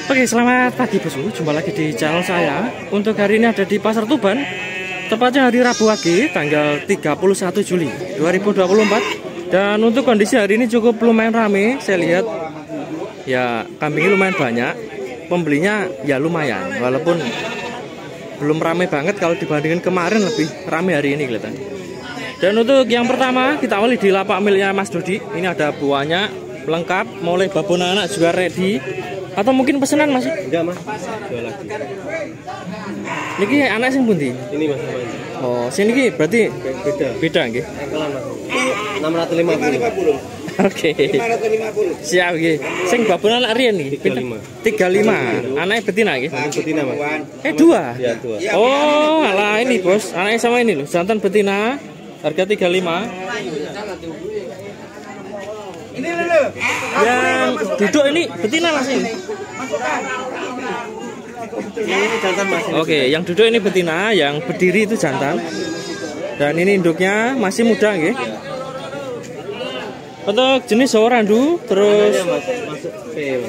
Oke, selamat pagi bosku, jumpa lagi di channel saya. Untuk hari ini ada di Pasar Tuban, tepatnya hari Rabu pagi, tanggal 31 Juli 2024. Dan untuk kondisi hari ini cukup lumayan rame. Saya lihat ya kambingnya lumayan banyak, pembelinya ya lumayan, walaupun belum rame banget kalau dibandingkan kemarin, lebih rame hari ini kelihatan. Dan untuk yang pertama kita awali di lapak miliknya Mas Dodi. Ini ada buahnya lengkap, mulai babon anak juga ready. Atau mungkin pesanan Mas? Enggak Mas, jual lagi. Niki anak sing pundi? Ini Mas namanya. Oh, sini ki berarti beda nggih. Engkelan Mas. 650. Oke. 550. Siap nggih. Sing babon anak riyen niki. 35. Anaknya betina nggih. Betina Mas. Dua. Ya, dua. Oh, alah ini Bos. Anaknya sama ini loh, jantan betina. Harga 35. Ini dulu. Yang duduk ini betina Mas ini. Ini jantan Mas. Oke, yang duduk ini betina, yang berdiri itu jantan. Dan ini induknya masih muda nggih. Untuk jenis Jawa Randu, terus masuk P.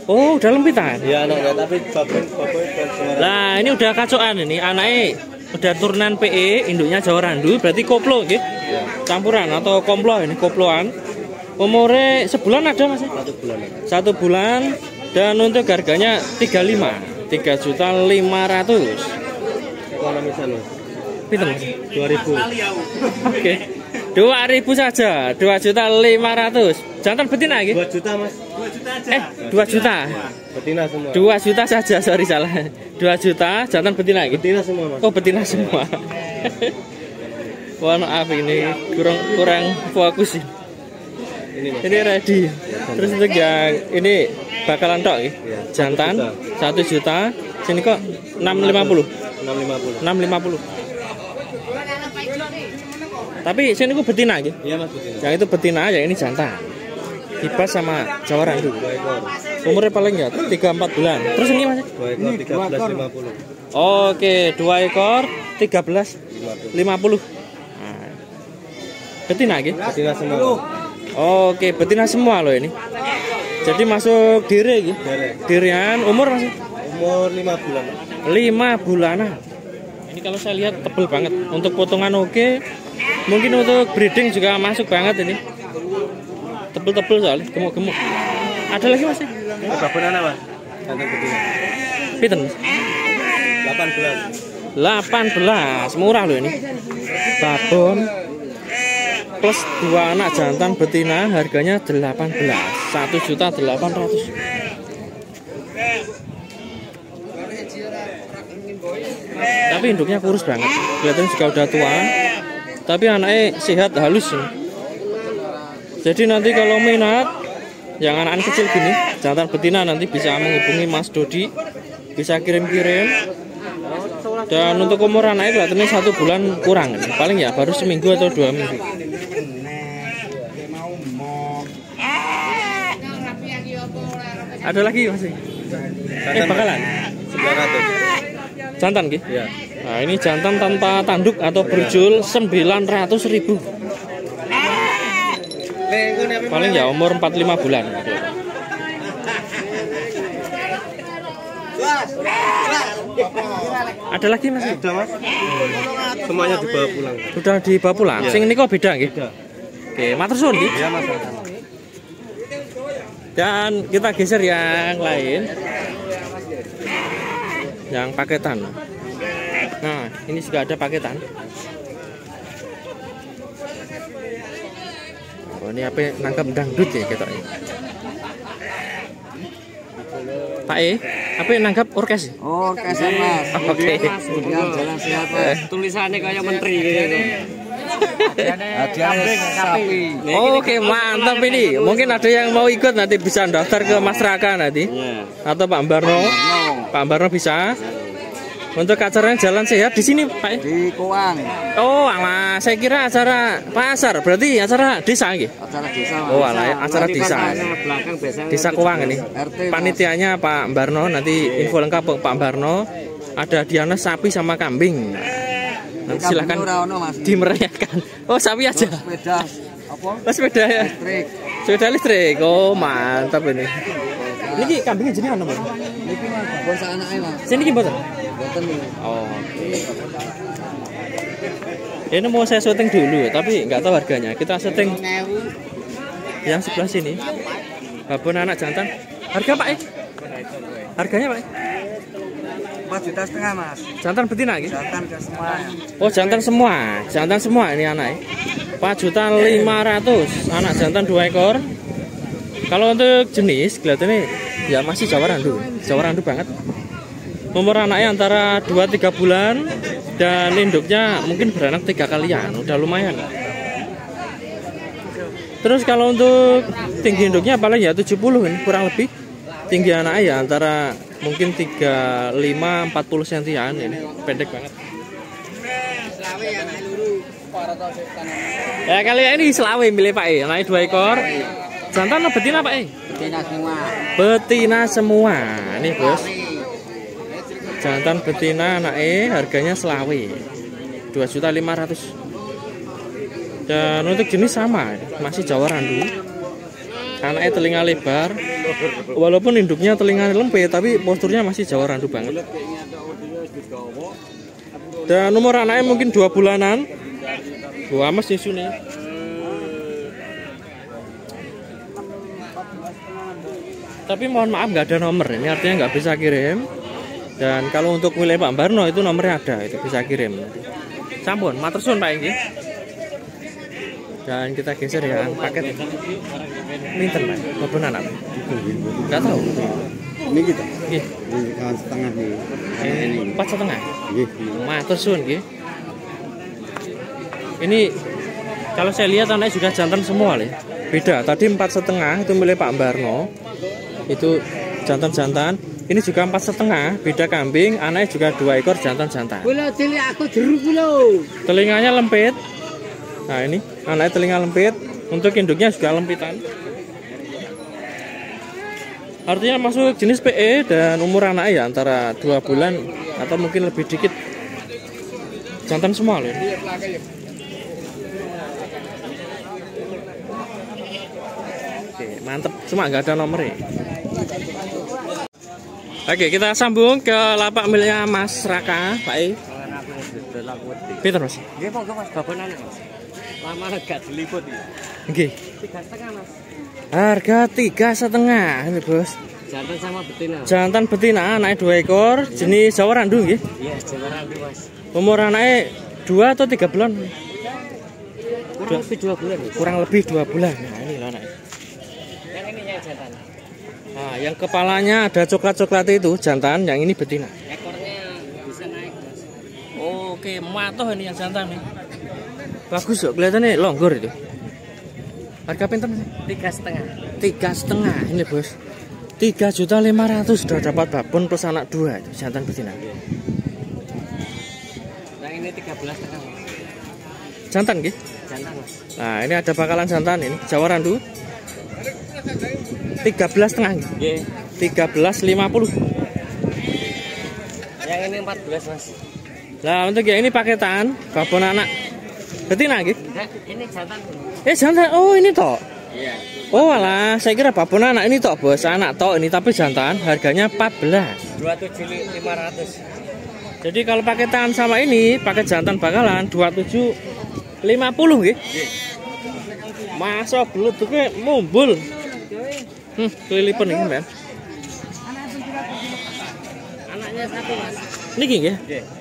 oh, udah lempitan. Ya anaknya, tapi babon Nah, ini udah kacokan ini, anaknya udah turunan PE, induknya Jawa Randu, berarti koplo nggih. Campuran atau komplo ini, koploan. Umurnya sebulan ada Mas? 1 bulan. 1 bulan, dan untuk harganya 35. 3.500.000. Ekonomi sana. Pinten Mas? 2000. Oke. 2.000 saja, 2.500.000. Jantan betina nggih? 2 juta Mas. 2 juta. Betina semua. 2 juta saja, sorry salah. 2 juta jantan betina nggih? Betina semua Mas. Oh, betina semua. Wah, maaf ini kurang fokus sih. Ini Mas. Ini ready. Terus untuk yang ini bakalan tok nggih. Ya, Jantan 1 juta. Sini kok 650. 650. 650. Tapi sini kok betina nggih. Iya Mas, betina. Yang itu betina, yang ini jantan. Kibas sama Jawa Randu. 2 ekor. Umurnya paling ya 3-4 bulan. Terus ini Mas? 2 ekor 1350. Oke, 2 ekor 1350. Nah. Betina nggih? Betina semua. Oke, betina semua loh ini. Jadi masuk dire gitu. Dirian umur masih Umur 5 bulan. 5 bulanan. Ini kalau saya lihat tebel banget. Untuk potongan oke. Mungkin untuk breeding juga masuk banget ini. Tebel-tebel soalnya, gemuk-gemuk. Ada lagi Mas? Babon anak Mas. Jantan betina. Pinten? 18. 18. Murah loh ini. Babon plus 2 anak jantan betina, harganya 18. 1.800.000. Tapi induknya kurus banget, kelihatan juga udah tua. Tapi anaknya sehat, halus. Jadi nanti kalau minat yang anak-anak kecil gini, jantan betina, nanti bisa menghubungi Mas Dodi, bisa kirim-kirim. Dan untuk umur anaknya kelihatannya 1 bulan kurang, paling ya baru seminggu atau 2 minggu. Ada lagi masih? Bakalan? 900. Jantan gitu? Iya. Nah, ini jantan tanpa tanduk atau berjul 900.000. Paling ya umur 4-5 bulan. Ada lagi Mas? Sudah Mas. Semuanya dibawa pulang. Sudah dibawa pulang. Ya. Sing ini kok beda nggih? Beda. Oke, matur suwun nggih. Iya Mas. Dan kita geser yang lain. Yang paketan. Nah, ini juga ada paketan. Oh, ini apa nangkap dangdut ya ketoknya. Pak apa nangkap orkes? Orkes Mas. Oke. Jalan sehat Mas. Tulisannya kayak menteri gitu. Kambing, sapi. Oke, mantap ini. Mungkin ada yang mau ikut, nanti bisa daftar ke Mas Raka nanti. Atau Pak Barno. Pak Barno bisa. Untuk acaranya jalan sehat di sini, Pak? Di Kuang. Oh, alah, saya kira acara pasar. Berarti acara desa gitu. Acara desa. Oh, alah, acara desa. Desa Kuang ini. RT, panitianya Pak Barno, nanti info lengkap Pak Barno. Ada Diana sapi sama kambing. Nanti silahkan dimerayakan. Oh, sapi aja. Sepeda. Apa? Oh, sepeda ya. Listrik. Sepeda listrik. Oh, mantap ini. Ini kambingnya jenis apa, Mas? Niki Mas, bos anake Mas. Sini iki mboten. Mboten. Oh, oke. Ini mau saya syuting dulu, tapi nggak tahu harganya. Kita syuting yang sebelah sini. Babon anak jantan. Harga Pak? Harganya Pak? 4,5 juta Mas. Jantan betina gitu? Jantan ke semua. Oh, jantan semua. Jantan semua ini anak. 4.500.000. Anak jantan 2 ekor. Kalau untuk jenis kelihatannya ya masih Jawa Randu. Jawa Randu banget. Umur anaknya antara 2-3 bulan dan induknya mungkin beranak 3 kalian. Udah lumayan. Terus kalau untuk tinggi induknya paling ya 70 ini kurang lebih. Tinggi anaknya ya antara mungkin 35-40 cm ini, pendek banget. Ya kali ini selawe milih Pak anaknya 2 ekor. Jantan atau betina Pak Betina semua. Betina semua. Ini bos. Jantan betina anaknya harganya selawe 2.500.000. Dan untuk jenis sama, masih Jawa Randu. Anaknya telinga lebar, walaupun induknya telinga lempit, tapi posturnya masih Jawa Randu banget. Dan umur anaknya mungkin 2 bulanan. Wah, mas Yesu nih. Tapi mohon maaf nggak ada nomor, ini artinya nggak bisa kirim. Dan kalau untuk wilayah Pak Barno itu nomornya ada, itu bisa kirim. Sampun, matur suwun Pak Enggi. Dan kita geser yang paket minten Pak, babon anak. Enggak tahu. Ini kita. Nggih. Setengah nih. Ini 4,5. Nggih. Matur suwun nggih. Ini kalau saya lihat anaknya juga jantan semua loh. Beda, tadi 4,5 itu milik Pak Barno. Itu jantan-jantan. Ini juga 4,5, beda kambing, anaknya juga 2 ekor jantan-jantan. Kula cilik aku jeruk kula. Telinganya lempit. Nah ini anaknya telinga lempit, untuk induknya juga lempitan. Artinya masuk jenis PE dan umur anaknya ya antara 2 bulan atau mungkin lebih dikit. Jantan semua loh. Oke, mantep, cuma nggak ada nomornya. Oke, kita sambung ke lapak miliknya Mas Raka, Pak E. Pinter Mas? Nggih, monggo Mas, babon anak Mas. Lama gak diliput iki. Nggih. 3,5 Mas. Harga 3,5 ini bos. Jantan sama betina. Jantan betina anaknya 2 ekor, jenis Jawa Randu nggih. Iya, Jawa Randu Mas. Umur anaknya 2 atau 3 bulan? Kurang lebih 2 bulan. Mas. Kurang lebih 2 bulan. Nah ini loh anaknya. Yang ini yang jantan. Nah yang kepalanya ada coklat-coklat itu jantan, yang ini betina. Ekornya bisa naik Mas. Oke, matoh ini yang jantan nih. Bagus kok, kelihatannya longgur itu. Harga pinten? 3,5. 3,5 ini bos. 3.500.000 sudah dapat babon plus anak 2 itu jantan betina. Yang ini 13,5 Mas. Jantan nggih? Jantan Mas. Nah, ini ada bakalan jantan ini, Jawa Randu. 13,5. Nggih. 13.50. Yang ini 14 Mas. Nah, untuk yang ini paketan babon anak betina nggih? Enggak, ini jantan. Jantan. Oh, ini toh. Iya. Oh, alah, saya kira babon anak ini toh, bos. Anak toh ini tapi jantan, harganya 14. 27.500. Jadi kalau paketan sama ini, paket jantan bakalan 27.50 nggih. Masa belututnya mumbul. Kelilipan ini, men. Anaknya 1 Mas. Niki nggih. Nggih.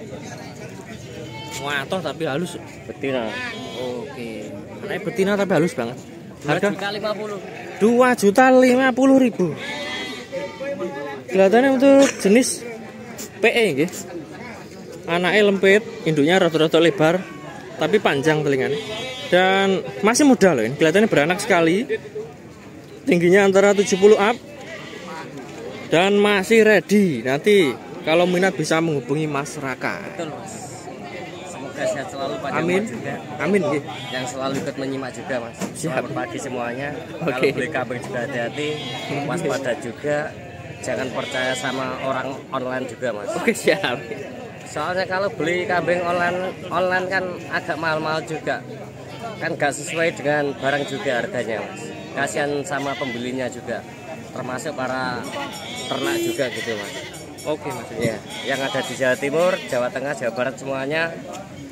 Wah, toh tapi halus. Betina. Oke. Anaknya betina tapi halus banget. Harga 2.50. 2.050.000. Kelihatannya untuk jenis PE nggih. Anaknya lempit, induknya rada-rada lebar, tapi panjang telinganya. Dan masih muda loh ini, kelihatannya beranak sekali. Tingginya antara 70 up. Dan masih ready. Nanti kalau minat bisa menghubungi Mas Raka. Betul Mas. Semoga sehat selalu panjang Amin. juga. Amin nggih. Yang selalu ikut menyimak juga Mas. Siap. Selamat pagi semuanya. Oke. Kalau beli kambing juga hati-hati, waspada juga. Jangan percaya sama orang online juga Mas. Oke, siap. Soalnya kalau beli kambing online kan agak mahal-mahal juga. Kan gak sesuai dengan barang juga harganya Mas. kasihan sama pembelinya juga, termasuk para ternak juga gitu Mas. Oke Mas. Ya, yang ada di Jawa Timur, Jawa Tengah, Jawa Barat semuanya,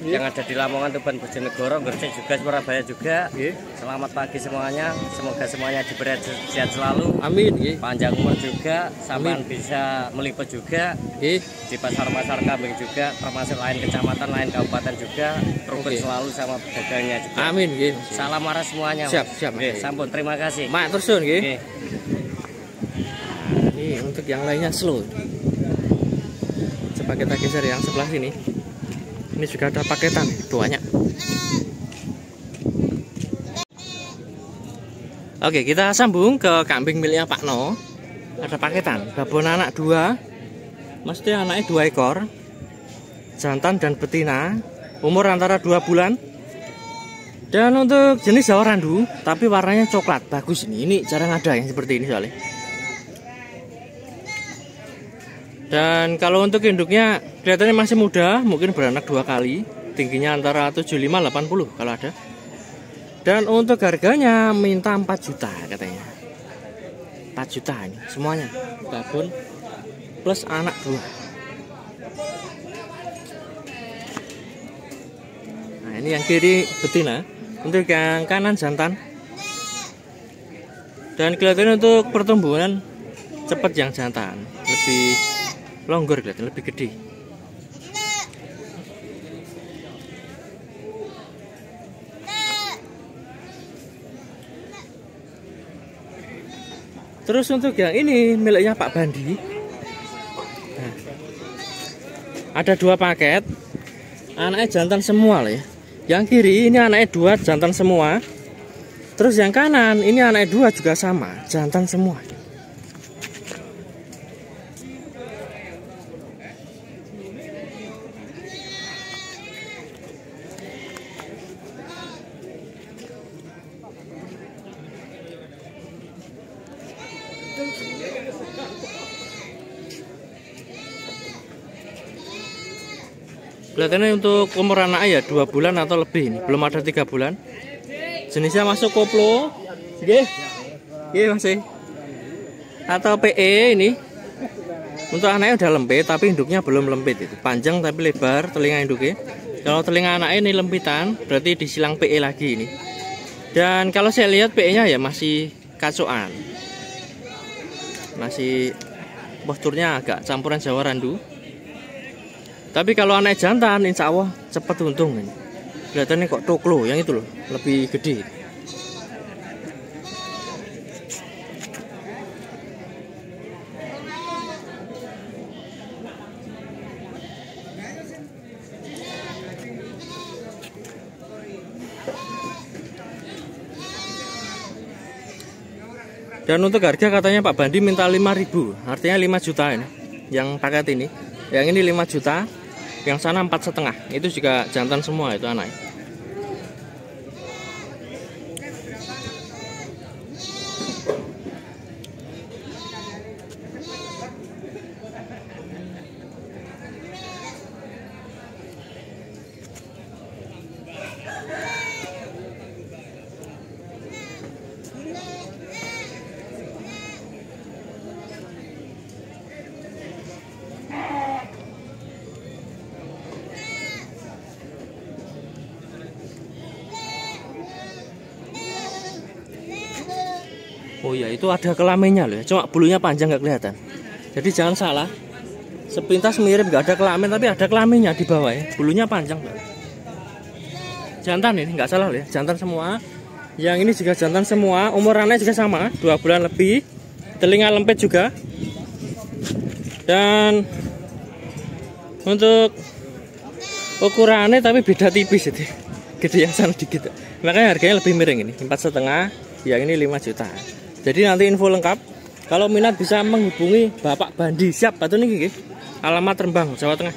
yang ada di Lamongan, Tuban, Bojonegoro, Gresik juga, Surabaya juga. Selamat pagi semuanya, semoga semuanya diberi sehat selalu. Amin. Panjang umur juga, sampean bisa meliput juga di pasar kambing juga, termasuk lain kecamatan, lain kabupaten juga, rukun selalu sama pedagangnya juga. Amin. Salam marah semuanya. Siap. Sampun, terima kasih. Mak terus nggih. Ini untuk yang lainnya slow. Coba kita geser yang sebelah sini. Ini juga ada paketan banyak. Oke, kita sambung ke kambing miliknya Pak No. Ada paketan babon anak 2. Mesti anaknya 2 ekor. Jantan dan betina. Umur antara 2 bulan. Dan untuk jenis Jawa Randu, tapi warnanya coklat, bagus ini. Ini jarang ada yang seperti ini soalnya. Dan kalau untuk induknya kelihatannya masih muda, mungkin beranak 2 kali, tingginya antara 75-80 kalau ada. Dan untuk harganya minta 4 juta katanya. 4 juta ini semuanya, babon plus anak 2. Nah ini yang kiri betina, untuk yang kanan jantan. Dan kelihatannya untuk pertumbuhan cepat yang jantan, lebih longgar kelihatan, lebih gede. Terus untuk yang ini miliknya Pak Bandi. Nah, ada 2 paket. Anaknya jantan semua lah ya. Yang kiri ini anaknya 2 jantan semua. Terus yang kanan ini anaknya 2 juga sama, jantan semua. Kelihatannya untuk umur anak ya 2 bulan atau lebih ini, belum ada 3 bulan. Jenisnya masuk koplo, masih. Atau PE ini. Untuk anaknya udah lempit, tapi induknya belum lempit itu. Panjang tapi lebar telinga induknya. Kalau telinga anaknya ini lempitan, berarti disilang PE lagi ini. Dan kalau saya lihat PE-nya ya masih kacoan. Masih posturnya agak campuran Jawa Randu. Tapi kalau anak jantan insya Allah cepat untung ini. Kelihatannya kok toklo yang itu loh, lebih gede. Dan untuk harga katanya Pak Bandi minta 5.000, artinya 5 juta ini. Yang paket ini, yang ini 5 juta. Yang sana 4,5, itu juga jantan semua itu anak. Oh ya, itu ada kelaminnya loh, cuma bulunya panjang nggak kelihatan. Jadi jangan salah, sepintas mirip nggak ada kelamin, tapi ada kelaminnya di bawah ya, bulunya panjang. Jantan ini nggak salah loh ya, jantan semua. Yang ini juga jantan semua, umur anaknya juga sama, 2 bulan lebih, telinga lempit juga. Dan untuk ukurannya tapi beda tipis itu, gede yang sana dikit. Makanya harganya lebih miring ini, 4,5, yang ini 5 juta. Jadi nanti info lengkap. Kalau minat bisa menghubungi Bapak Bandi. Siap, batu nih, alamat Rembang, Jawa Tengah.